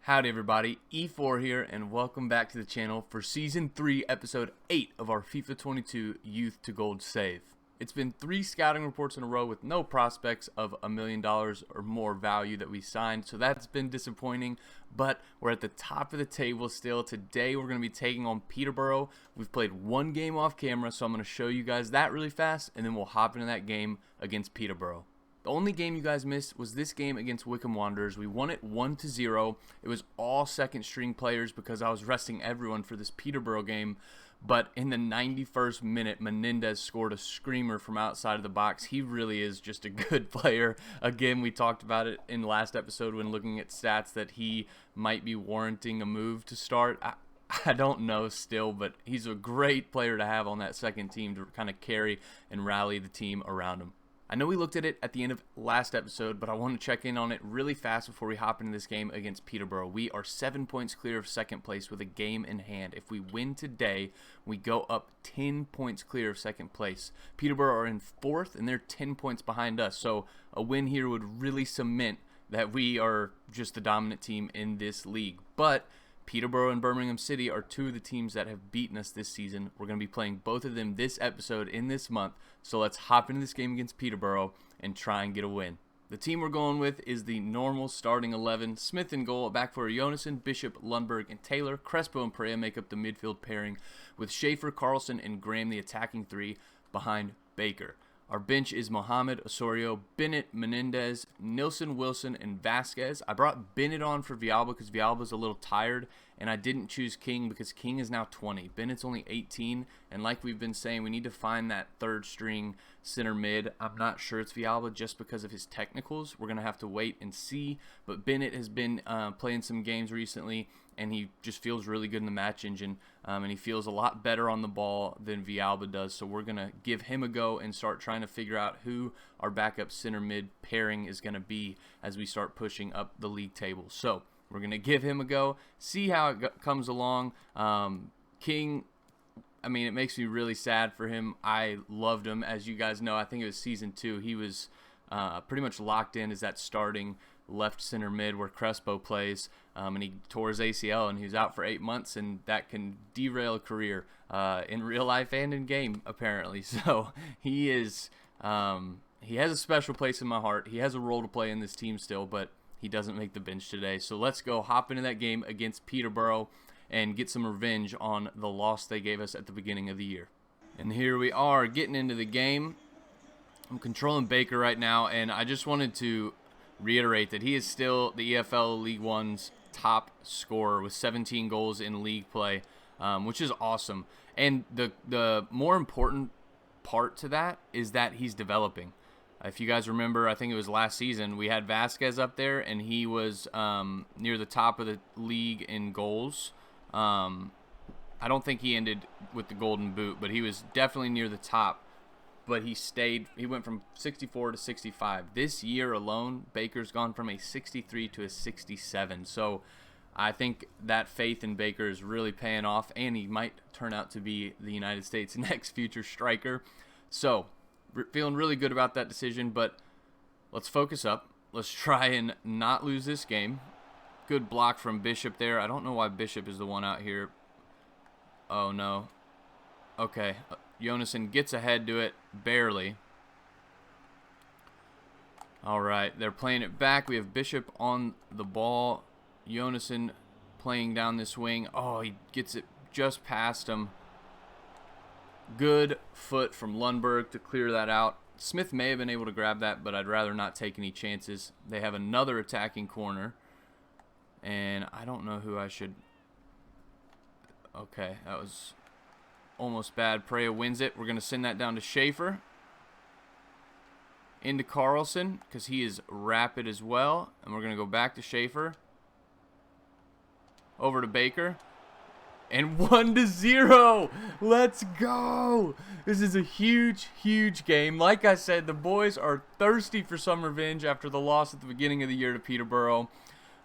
Howdy everybody, Efour here, and welcome back to the channel for Season 3, Episode 8 of our FIFA 22 Youth to Gold save. It's been 3 scouting reports in a row with no prospects of $1 million or more value that we signed, so that's been disappointing, but we're at the top of the table still. Today we're going to be taking on Peterborough. We've played 1 game off camera, so I'm going to show you guys that really fast, and then we'll hop into that game against Peterborough. The only game you guys missed was this game against Wycombe Wanderers. We won it 1-0. It was all second string players because I was resting everyone for this Peterborough game. But in the 91st minute, Menendez scored a screamer from outside of the box. He really is just a good player. Again, we talked about it in the last episode when looking at stats that he might be warranting a move to start. I don't know still, but he's a great player to have on that second team to kind of carry and rally the team around him. I know we looked at it at the end of last episode, but I want to check in on it really fast before we hop into this game against Peterborough. We are 7 points clear of second place with a game in hand. If we win today, we go up 10 points clear of second place. Peterborough are in 4th, and they're 10 points behind us, so a win here would really cement that we are just the dominant team in this league. But Peterborough and Birmingham City are 2 of the teams that have beaten us this season. We're going to be playing both of them this episode in this month. So let's hop into this game against Peterborough and try and get a win. The team we're going with is the normal starting 11. Smith in goal, back for Jonassen, Bishop, Lundberg, and Taylor. Crespo and Pereira make up the midfield pairing with Schaefer, Carlson, and Graham the attacking 3 behind Baker. Our bench is Mohamed, Osorio, Bennett, Menendez, Nilsson, Wilson, and Vasquez. I brought Bennett on for Villalba because Villalba's a little tired, and I didn't choose King because King is now 20. Bennett's only 18, and like we've been saying, we need to find that third string center mid. I'm not sure it's Villalba just because of his technicals. We're going to have to wait and see, but Bennett has been playing some games recently, and he just feels really good in the match engine, and he feels a lot better on the ball than Villalba does. So we're going to give him a go and start trying to figure out who our backup center mid pairing is going to be as we start pushing up the league table. So we're going to give him a go, see how it comes along. King, I mean, it makes me really sad for him. I loved him. As you guys know, I think it was Season 2. He was pretty much locked in as that starting left center mid where Crespo plays, and he tore his ACL and he was out for 8 months, and that can derail a career in real life and in game apparently. So he is he has a special place in my heart. He has a role to play in this team still, but he doesn't make the bench today. So let's go hop into that game against Peterborough and get some revenge on the loss they gave us at the beginning of the year. And here we are getting into the game. I'm controlling Baker right now, and I just wanted to reiterate that he is still the EFL League One's top scorer with 17 goals in league play, which is awesome. And the more important part to that is that he's developing. If you guys remember, I think it was last season, we had Vasquez up there, and he was near the top of the league in goals. I don't think he ended with the golden boot, but he was definitely near the top. But he went from 64 to 65. This year alone, Baker's gone from a 63 to a 67. So I think that faith in Baker is really paying off, and he might turn out to be the United States' next future striker. So feeling really good about that decision, but let's focus up. Let's try and not lose this game. Good block from Bishop there. I don't know why Bishop is the one out here. Oh, no. Okay. Jonassen gets ahead to it, barely. All right, they're playing it back. We have Bishop on the ball. Jonassen playing down this wing. Oh, he gets it just past him. Good foot from Lundberg to clear that out. Smith may have been able to grab that, but I'd rather not take any chances. They have another attacking corner, and I don't know who I should... Okay, that was almost bad. Pereira wins it. We're going to send that down to Schaefer. Into Carlson, because he is rapid as well. And we're going to go back to Schaefer. Over to Baker. And 1-0. Let's go. This is a huge, huge game. Like I said, the boys are thirsty for some revenge after the loss at the beginning of the year to Peterborough.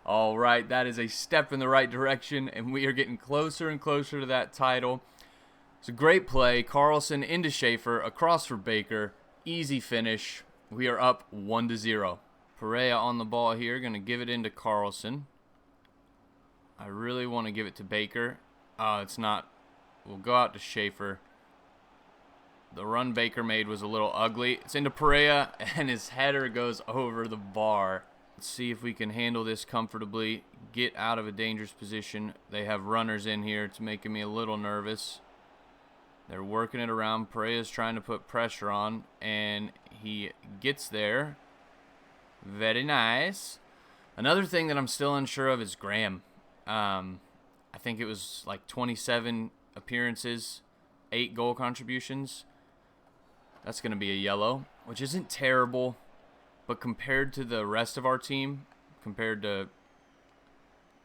All right, that is a step in the right direction, and we are getting closer and closer to that title. It's a great play. Carlson into Schaefer, across for Baker. Easy finish. We are up 1-0. Pereira on the ball here, going to give it into Carlson. I really want to give it to Baker. It's not. We'll go out to Schaefer. The run Baker made was a little ugly. It's into Perea, and his header goes over the bar. Let's see if we can handle this comfortably. Get out of a dangerous position. They have runners in here. It's making me a little nervous. They're working it around. Perea's trying to put pressure on, and he gets there. Very nice. Another thing that I'm still unsure of is Graham. I think it was like 27 appearances, 8 goal contributions. That's going to be a yellow, which isn't terrible, but compared to the rest of our team, compared to,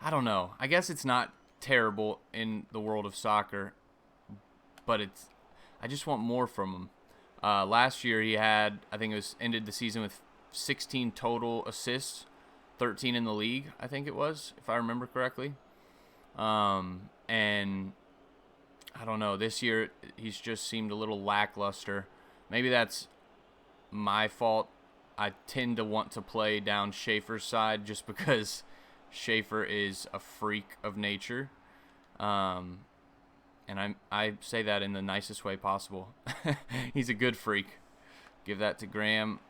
I don't know. I guess it's not terrible in the world of soccer, but I just want more from him. Last year he had, I think it was ended the season with 16 total assists, 13 in the league, I think it was, if I remember correctly. And I don't know, this year he's just seemed a little lackluster. Maybe that's my fault. I tend to want to play down Schaefer's side just because Schaefer is a freak of nature. And I say that in the nicest way possible. He's a good freak. Give that to Graham.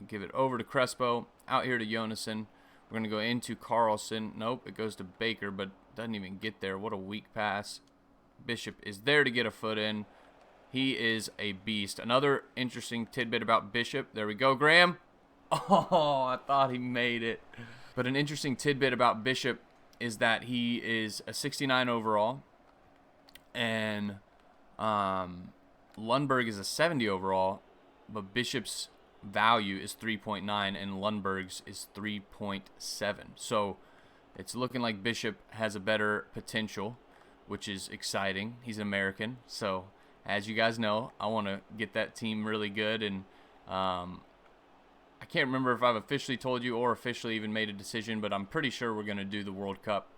Give it over to Crespo. Out here to Jonassen. We're going to go into Carlson. Nope, it goes to Baker, but doesn't even get there. What a weak pass. Bishop is there to get a foot in. He is a beast. Another interesting tidbit about Bishop. There we go, Graham. Oh, I thought he made it. But an interesting tidbit about Bishop is that he is a 69 overall. And Lundberg is a 70 overall. But Bishop's value is 3.9 and Lundberg's is 3.7. So it's looking like Bishop has a better potential, which is exciting. He's an American, so as you guys know, I want to get that team really good. And I can't remember if I've officially told you or officially even made a decision, but I'm pretty sure we're going to do the World Cup,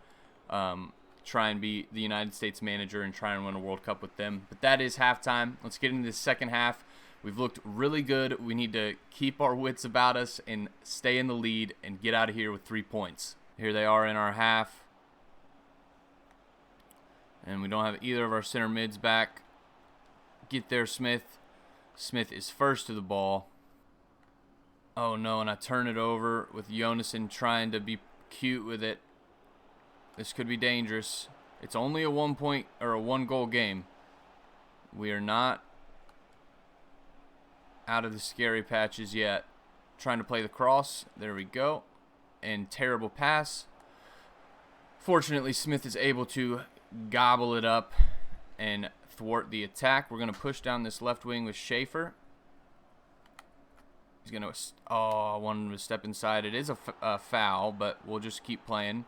try and be the United States manager and try and win a World Cup with them. But that is halftime. Let's get into the second half. We've looked really good. We need to keep our wits about us and stay in the lead and get out of here with 3 points. Here they are in our half. And we don't have either of our center mids back. Get there, Smith. Smith is first to the ball. Oh, no, and I turn it over with Jonassen trying to be cute with it. This could be dangerous. It's only a 1 point or a 1 goal game. We are not out of the scary patches yet. Trying to play the cross. There we go. And terrible pass. Fortunately, Smith is able to gobble it up and thwart the attack. We're going to push down this left wing with Schaefer. He's going to... Oh, I wanted him to step inside. It is a foul, but we'll just keep playing.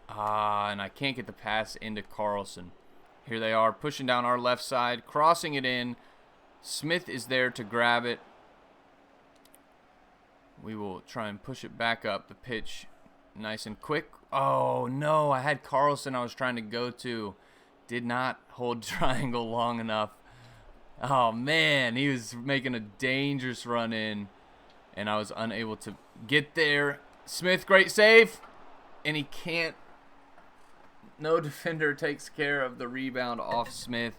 And I can't get the pass into Carlson. Here they are, pushing down our left side, crossing it in. Smith is there to grab it. We will try and push it back up the pitch nice and quick. Oh, no, I had Carlson I was trying to go to. Did not hold triangle long enough. Oh, man, he was making a dangerous run in, and I was unable to get there. Smith, great save, and he can't. No defender takes care of the rebound off Smith.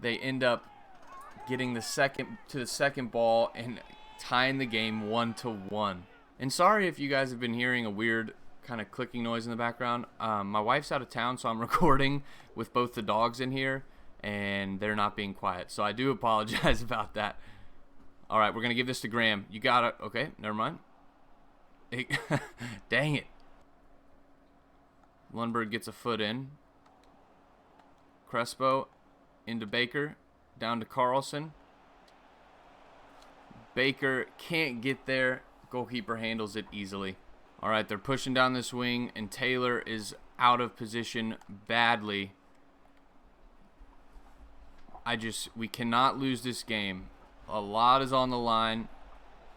They end up getting the second ball and tying the game 1-1. And sorry if you guys have been hearing a weird kind of clicking noise in the background. My wife's out of town, so I'm recording with both the dogs in here, and they're not being quiet. So I do apologize about that. All right, we're going to give this to Graham. You got it. Okay, never mind. Dang it. Lundberg gets a foot in. Crespo into Baker. Down to Carlson. Baker can't get there. Goalkeeper handles it easily. All right, they're pushing down this wing, and Taylor is out of position badly. We cannot lose this game. A lot is on the line.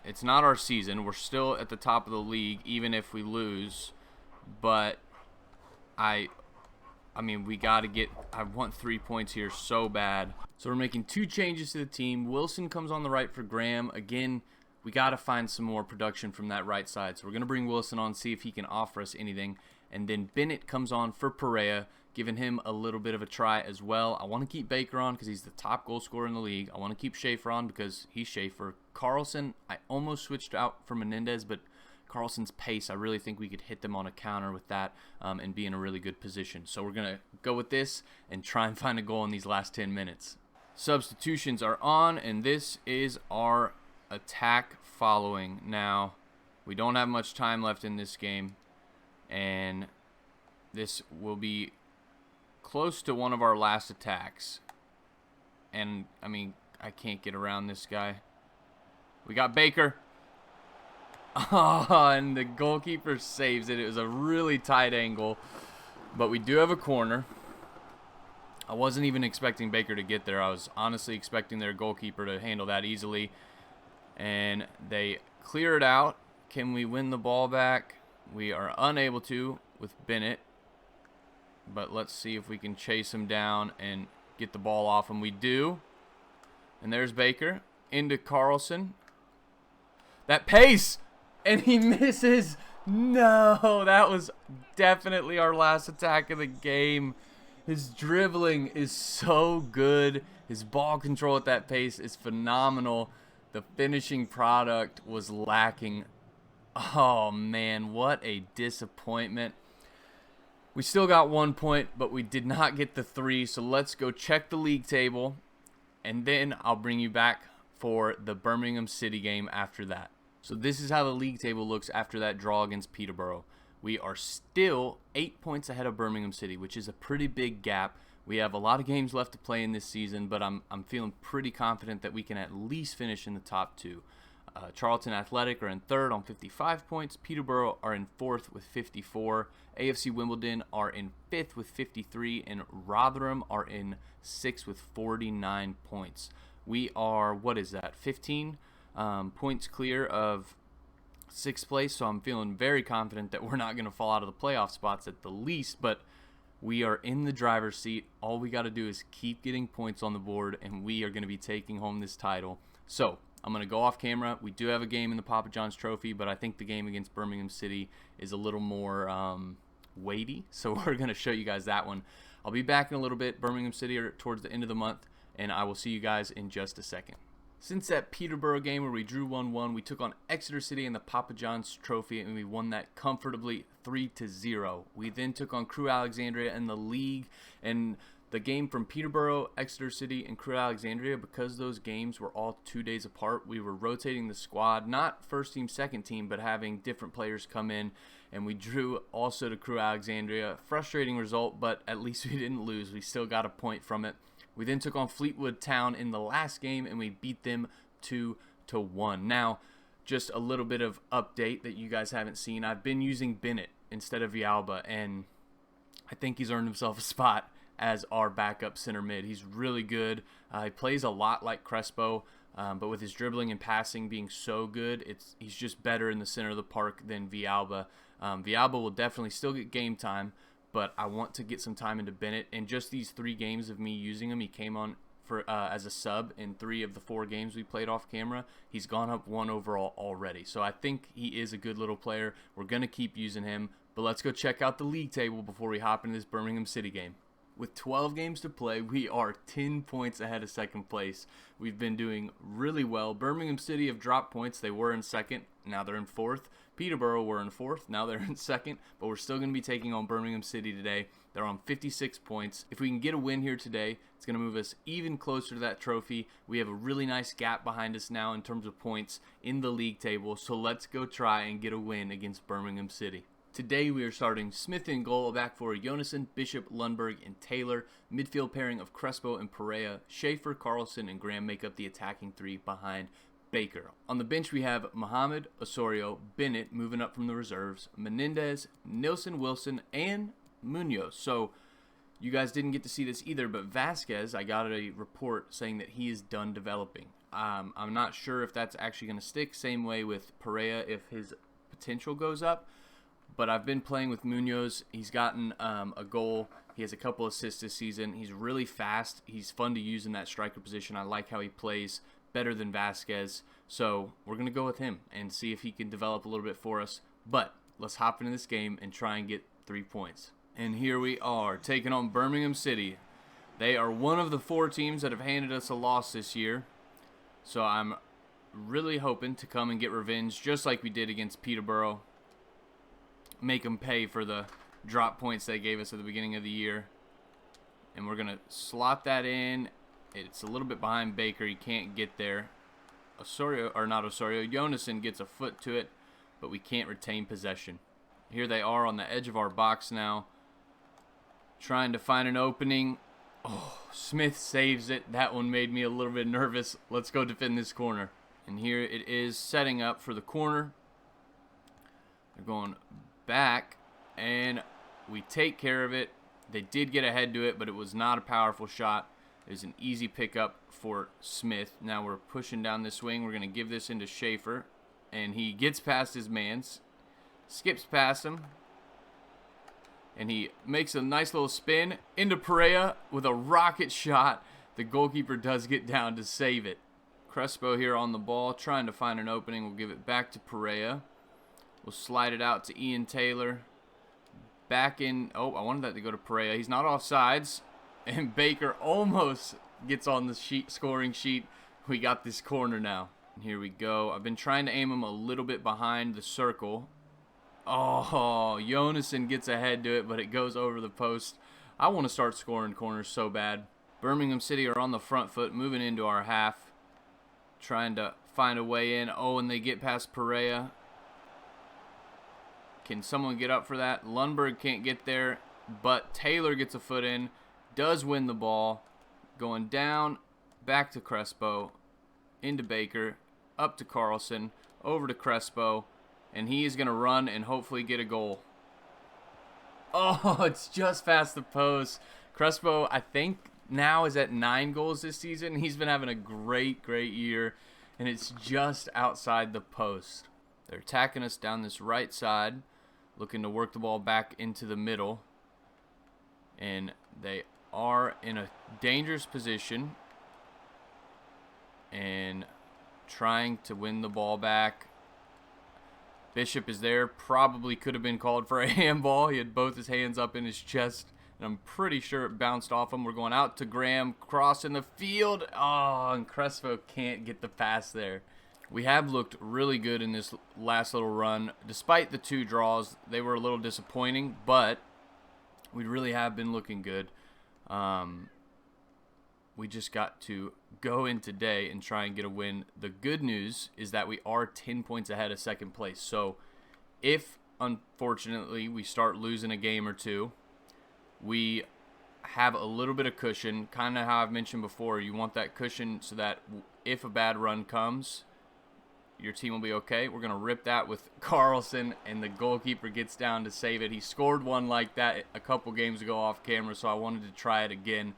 It's not our season. We're still at the top of the league, even if we lose. But I mean, we got to get... I want 3 points here so bad. So we're making 2 changes to the team. Wilson comes on the right for Graham. Again, we got to find some more production from that right side. So we're going to bring Wilson on, see if he can offer us anything. And then Bennett comes on for Perea, giving him a little bit of a try as well. I want to keep Baker on because he's the top goal scorer in the league. I want to keep Schaefer on because he's Schaefer. Carlson, I almost switched out for Menendez, but Carlson's pace, I really think we could hit them on a counter with that and be in a really good position. So we're going to go with this and try and find a goal in these last 10 minutes. Substitutions are on, and this is our attack following. Now, we don't have much time left in this game, and this will be close to one of our last attacks. And, I mean, I can't get around this guy. We got Baker. Oh, and the goalkeeper saves it. It was a really tight angle, but we do have a corner. I wasn't even expecting Baker to get there. I was honestly expecting their goalkeeper to handle that easily, and they clear it out. Can we win the ball back? We are unable to with Bennett, but let's see if we can chase him down and get the ball off him. We do, and there's Baker into Carlson. That pace! And he misses. No, that was definitely our last attack of the game. His dribbling is so good. His ball control at that pace is phenomenal. The finishing product was lacking. Oh, man, what a disappointment. We still got 1 point, but we did not get the 3. So let's go check the league table, and then I'll bring you back for the Birmingham City game after that. So this is how the league table looks after that draw against Peterborough. We are still 8 points ahead of Birmingham City, which is a pretty big gap. We have a lot of games left to play in this season, but I'm feeling pretty confident that we can at least finish in the top 2. Charlton Athletic are in 3rd on 55 points. Peterborough are in 4th with 54. AFC Wimbledon are in 5th with 53. And Rotherham are in 6th with 49 points. We are, 15 points clear of 6th place, so I'm feeling very confident that we're not going to fall out of the playoff spots at the least, but we are in the driver's seat. All we got to do is keep getting points on the board, and we are going to be taking home this title. So I'm going to go off camera. We do have a game in the Papa John's Trophy, but I think the game against Birmingham City is a little more weighty, so we're going to show you guys that one. I'll be back in a little bit. Birmingham City are towards the end of the month, and I will see you guys in just a second. Since that Peterborough game where we drew 1-1, we took on Exeter City in the Papa John's Trophy, and we won that comfortably 3-0. We then took on Crewe Alexandria in the league, and the game from Peterborough, Exeter City, and Crewe Alexandria, because those games were all 2 days apart, we were rotating the squad, not first team, second team, but having different players come in, and we drew also to Crewe Alexandria. Frustrating result, but at least we didn't lose. We still got a point from it. We then took on Fleetwood Town in the last game, and we beat them 2-1. Now, just a little bit of update that you guys haven't seen. I've been using Bennett instead of Villalba, and I think he's earned himself a spot as our backup center mid. He's really good. He plays a lot like Crespo, but with his dribbling and passing being so good, he's just better in the center of the park than Villalba. Villalba will definitely still get game time, but I want to get some time into Bennett. And just these 3 games of me using him, he came on for as a sub in 3 of the 4 games we played off camera. He's gone up 1 overall already. So I think he is a good little player. We're going to keep using him. But let's go check out the league table before we hop into this Birmingham City game. With 12 games to play, we are 10 points ahead of second place. We've been doing really well. Birmingham City have dropped points. They were in 2nd. Now they're in 4th. Peterborough were in 4th. Now they're in 2nd. But we're still going to be taking on Birmingham City today. They're on 56 points. If we can get a win here today, it's going to move us even closer to that trophy. We have a really nice gap behind us now in terms of points in the league table. So let's go try and get a win against Birmingham City. Today we are starting Smith in goal, back for Jonassen, Bishop, Lundberg, and Taylor. Midfield pairing of Crespo and Perea. Schaefer, Carlson, and Graham make up the attacking 3 behind Baker. On the bench we have Mohamed, Osorio, Bennett moving up from the reserves, Menendez, Nilsson, Wilson, and Munoz. So you guys didn't get to see this either, but Vasquez, I got a report saying that he is done developing. I'm not sure if that's actually going to stick. Same way with Perea if his potential goes up. But I've been playing with Munoz. He's gotten a goal. He has a couple assists this season. He's really fast. He's fun to use in that striker position. I like how he plays. better than Vasquez. So we're going to go with him and see if he can develop a little bit for us. But let's hop into this game and try and get 3 points. And here we are, taking on Birmingham City. They are one of the 4 teams that have handed us a loss this year. So I'm really hoping to come and get revenge just like we did against Peterborough. Make them pay for the drop points they gave us at the beginning of the year. And we're going to slot that in. It's a little bit behind Baker. He can't get there. Jonason gets a foot to it, but we can't retain possession. Here they are on the edge of our box now, trying to find an opening. Oh, Smith saves it. That one made me a little bit nervous. Let's go defend this corner. And here it is setting up for the corner. They're going back, and we take care of it. They did get ahead to it, but it was not a powerful shot. It was an easy pickup for Smith. Now we're pushing down this wing. We're going to give this into Schaefer, and he gets past his mans, skips past him, and he makes a nice little spin into Pereira with a rocket shot. The goalkeeper does get down to save it. Crespo here on the ball, trying to find an opening. We'll give it back to Pereira. We'll slide it out to Ian Taylor. Back in. Oh, I wanted that to go to Pereira. He's not offsides. And Baker almost gets on the scoring sheet. We got this corner now. And here we go. I've been trying to aim him a little bit behind the circle. Oh, Jonason gets ahead to it, but it goes over the post. I want to start scoring corners so bad. Birmingham City are on the front foot, moving into our half. Trying to find a way in. Oh, and they get past Pereira. Can someone get up for that? Lundberg can't get there, but Taylor gets a foot in. Does win the ball. Going down, back to Crespo, into Baker, up to Carlson, over to Crespo, and he is going to run and hopefully get a goal. Oh, it's just past the post. Crespo, I think, now is at 9 goals this season. He's been having a great year, and it's just outside the post. They're attacking us down this right side, looking to work the ball back into the middle, and they are in a dangerous position and trying to win the ball back. Bishop is there. Probably could have been called for a handball. He had both his hands up in his chest, and I'm pretty sure it bounced off him. We're going out to Graham, crossing the field. Oh, and Crespo can't get the pass there. We have looked really good in this last little run. Despite the 2 draws, they were a little disappointing, but we really have been looking good. We just got to go in today and try and get a win. The good news is that we are 10 points ahead of second place. So if, unfortunately, we start losing a game or 2, we have a little bit of cushion. Kind of how I've mentioned before, you want that cushion so that if a bad run comes, your team will be okay. We're going to rip that with Carlson, and the goalkeeper gets down to save it. He scored one like that a couple games ago off camera, so I wanted to try it again,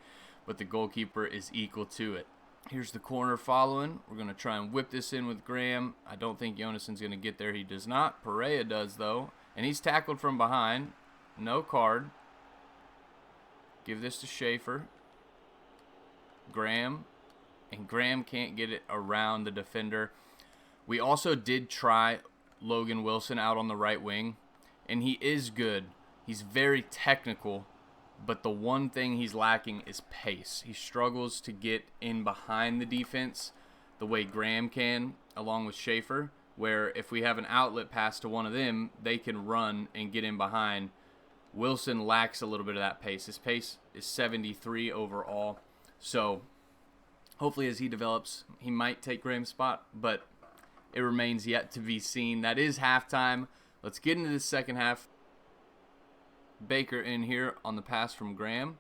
but the goalkeeper is equal to it. Here's the corner following. We're going to try and whip this in with Graham. I don't think Jonason's going to get there. He does not. Pereira does, though, and he's tackled from behind. No card. Give this to Schaefer. Graham, and Graham can't get it around the defender. We also did try Logan Wilson out on the right wing, and he is good. He's very technical, but the one thing he's lacking is pace. He struggles to get in behind the defense the way Graham can, along with Schaefer, where if we have an outlet pass to one of them, they can run and get in behind. Wilson lacks a little bit of that pace. His pace is 73 overall, so hopefully as he develops, he might take Graham's spot, but it remains yet to be seen. That is halftime. Let's get into the second half. Baker in here on the pass from Graham.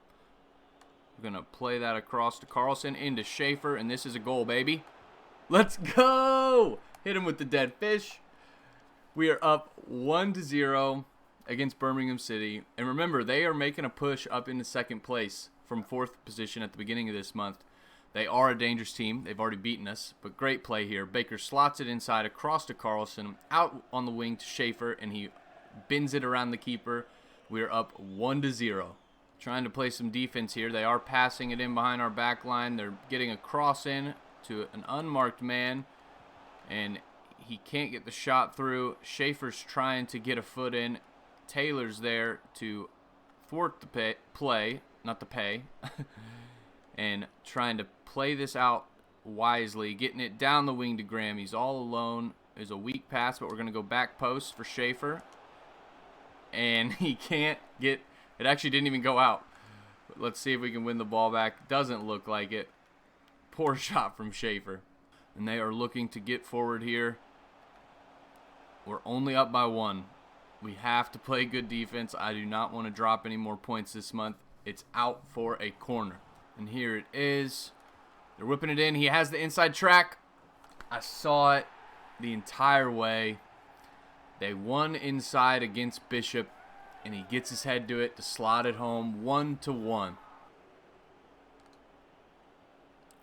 We're going to play that across to Carlson, into Schaefer, and this is a goal, baby. Let's go! Hit him with the dead fish. We are up 1-0 against Birmingham City. And remember, they are making a push up into second place from 4th position at the beginning of this month. They are a dangerous team. They've already beaten us, but great play here. Baker slots it inside across to Carlson, out on the wing to Schaefer, and he bends it around the keeper. We're up 1-0. Trying to play some defense here. They are passing it in behind our back line. They're getting a cross in. to an unmarked man, and he can't get the shot through. Schaefer's trying to get a foot in. Taylor's there to thwart the play, not the pay, and trying to play this out wisely, getting it down the wing to Graham. He's all alone. There's a weak pass, but we're going to go back post for Schaefer. And he can't get it. Actually didn't even go out. But let's see if we can win the ball back. Doesn't look like it. Poor shot from Schaefer. And they are looking to get forward here. We're only up by 1. We have to play good defense. I do not want to drop any more points this month. It's out for a corner. And here it is. They're whipping it in. He has the inside track. I saw it the entire way. They won inside against Bishop, and he gets his head to it to slot it home 1-1.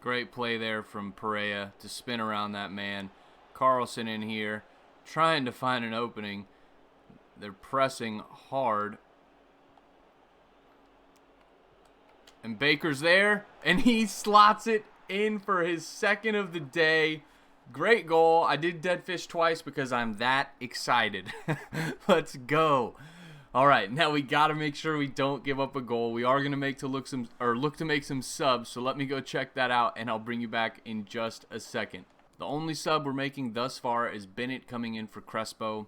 Great play there from Perea to spin around that man. Carlson in here trying to find an opening. They're pressing hard. And Baker's there, and he slots it in for his second of the day. Great goal. I did dead fish twice because I'm that excited. Let's go. All right, now we got to make sure we don't give up a goal. We are going to look to make some subs, so let me go check that out, and I'll bring you back in just a second. The only sub we're making thus far is Bennett coming in for Crespo.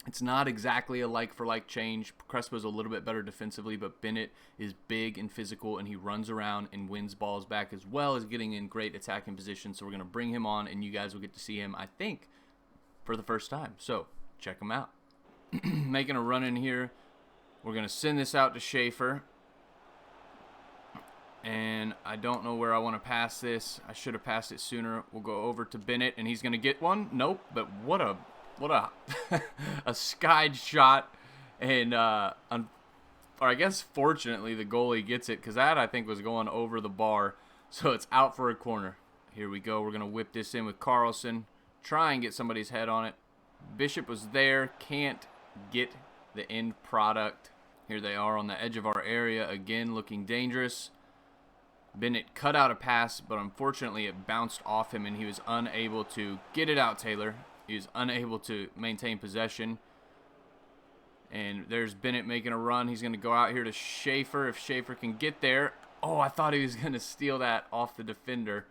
It's not exactly a like-for-like change. Crespo's a little bit better defensively, but Bennett is big and physical, and he runs around and wins balls back as well as getting in great attacking positions. So we're going to bring him on, and you guys will get to see him, I think, for the first time. So check him out. Making a run in here. We're going to send this out to Schaefer. And I don't know where I want to pass this. I should have passed it sooner. We'll go over to Bennett, and he's going to get one. Nope, but what a a skied shot, and or I guess fortunately the goalie gets it, because that I think was going over the bar, so it's out for a corner. Here we go. We're gonna whip this in with Carlson, try and get somebody's head on it. Bishop was there, can't get the end product. Here they are on the edge of our area again, looking dangerous. Bennett cut out a pass, but unfortunately it bounced off him, and he was unable to get it out. Taylor. He was unable to maintain possession. And there's Bennett making a run. He's going to go out here to Schaefer if Schaefer can get there. Oh, I thought he was going to steal that off the defender.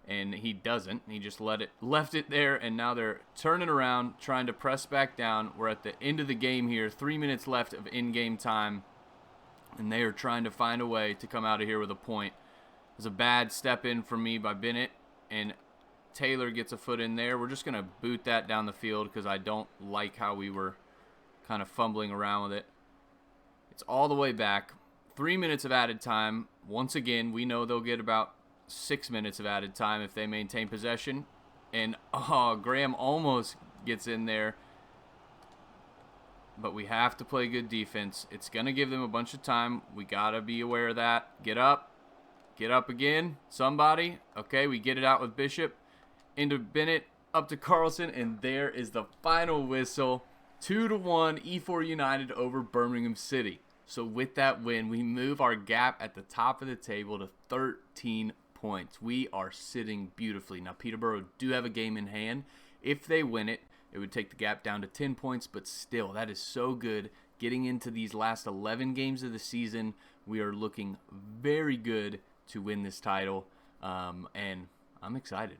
And he doesn't. He just left it there, and now they're turning around, trying to press back down. We're at the end of the game here. 3 minutes left of in-game time. And they are trying to find a way to come out of here with a point. It was a bad step in from me by Bennett, and Taylor gets a foot in there. We're just going to boot that down the field because I don't like how we were kind of fumbling around with it. It's all the way back. 3 minutes of added time. Once again, we know they'll get about 6 minutes of added time if they maintain possession. And, Graham almost gets in there. But we have to play good defense. It's going to give them a bunch of time. We got to be aware of that. Get up. Get up again. Somebody. Okay, we get it out with Bishop. Into Bennett, up to Carlson, and there is the final whistle. 2-1 Efour United over Birmingham City. So with that win, we move our gap at the top of the table to 13 points. We are sitting beautifully. Now, Peterborough do have a game in hand. If they win it, it would take the gap down to 10 points, but still, that is so good. Getting into these last 11 games of the season, we are looking very good to win this title, and I'm excited.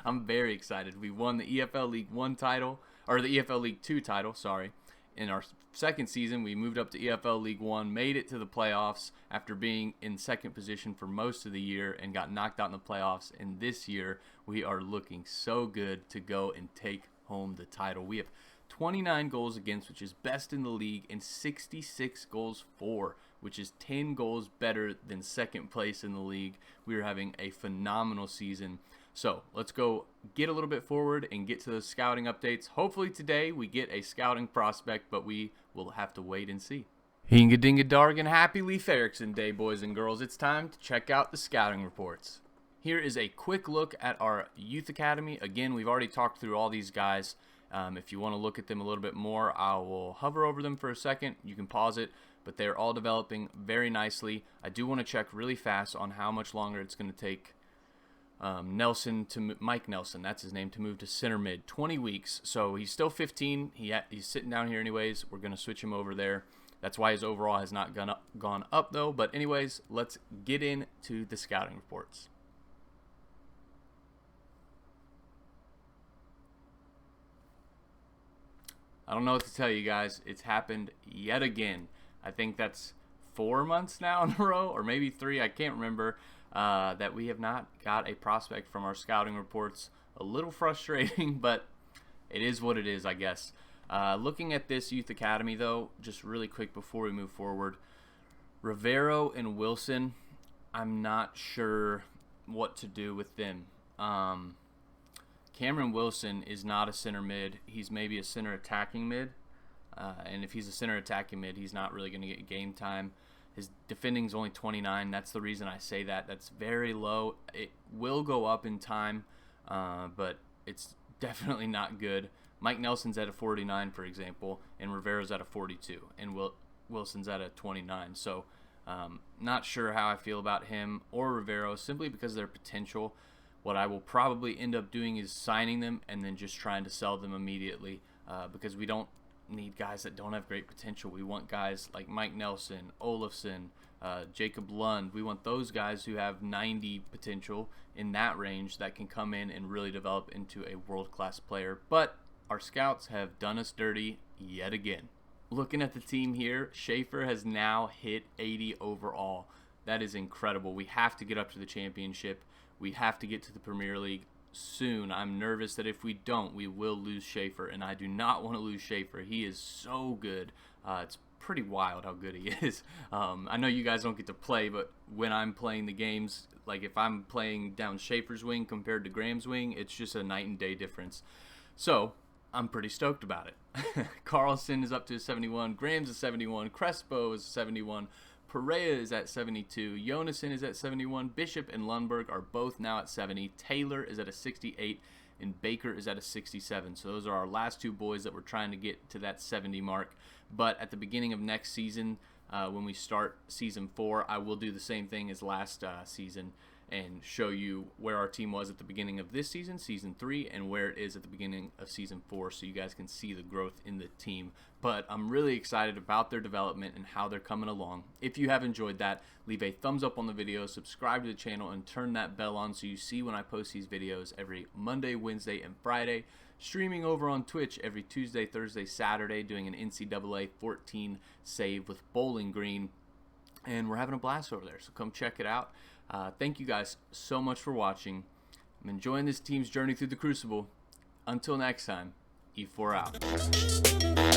I'm very excited. We won the EFL League 1 title, or the EFL League 2 title, sorry. In our second season, we moved up to EFL League 1, made it to the playoffs after being in second position for most of the year and got knocked out in the playoffs. And this year, we are looking so good to go and take home the title. We have 29 goals against, which is best in the league, and 66 goals for, which is 10 goals better than second place in the league. We are having a phenomenal season. So let's go get a little bit forward and get to those scouting updates. Hopefully today we get a scouting prospect, but we will have to wait and see. Hinga dinga darg and happy Leif Erikson Day, boys and girls. It's time to check out the scouting reports. Here is a quick look at our youth academy. Again, we've already talked through all these guys. If you want to look at them a little bit more, I will hover over them for a second. You can pause it, but they're all developing very nicely. I do want to check really fast on how much longer it's going to take Mike Nelson, that's his name, to move to center mid. 20 weeks, so he's still 15. He's sitting down here anyways. We're going to switch him over there. That's why his overall has not gone up though. But anyways, let's get into the scouting reports. I don't know what to tell you guys. It's happened yet again. I think that's 4 months now in a row, or maybe 3. I can't remember. That we have not got a prospect from our scouting reports. A little frustrating, but it is what it is, I guess. Looking at this youth academy, though, just really quick before we move forward, Rivero and Wilson, I'm not sure what to do with them. Cameron Wilson is not a center mid. He's maybe a center attacking mid. And if he's a center attacking mid, he's not really going to get game time. His defending is only 29. That's the reason I say that. That's very low. It will go up in time, but it's definitely not good. Mike Nelson's at a 49, for example, and Rivero's at a 42, and Wilson's at a 29. So not sure how I feel about him or Rivero, simply because of their potential. What I will probably end up doing is signing them and then just trying to sell them immediately, because we don't need guys that don't have great potential. We want guys like Mike Nelson, Olafson, Jacob Lund. We want those guys who have 90 potential in that range that can come in and really develop into a world-class player. But our scouts have done us dirty yet again. Looking at the team here, Schaefer has now hit 80 overall. That is incredible. We have to get up to the championship. We have to get to the Premier League soon. I'm nervous that if we don't, we will lose Schaefer, and I do not want to lose Schaefer. He is so good. It's pretty wild how good he is. I know you guys don't get to play, but when I'm playing the games, like if I'm playing down Schaefer's wing compared to Graham's wing, it's just a night and day difference. So I'm pretty stoked about it. Carlson is up to a 71. Graham's a 71. Crespo is a 71. Perea is at 72. Jonassen is at 71. Bishop and Lundberg are both now at 70. Taylor is at a 68. And Baker is at a 67. So those are our last two boys that we're trying to get to that 70 mark. But at the beginning of next season, when we start Season 4, I will do the same thing as last season and show you where our team was at the beginning of this season, Season 3, and where it is at the beginning of Season 4, so you guys can see the growth in the team. But I'm really excited about their development and how they're coming along. If you have enjoyed that, leave a thumbs up on the video, subscribe to the channel, and turn that bell on so you see when I post these videos every Monday, Wednesday, and Friday. Streaming over on Twitch every Tuesday, Thursday, Saturday, doing an NCAA 14 save with Bowling Green. And we're having a blast over there, so come check it out. Thank you guys so much for watching. I'm enjoying this team's journey through the Crucible. Until next time, Efour out.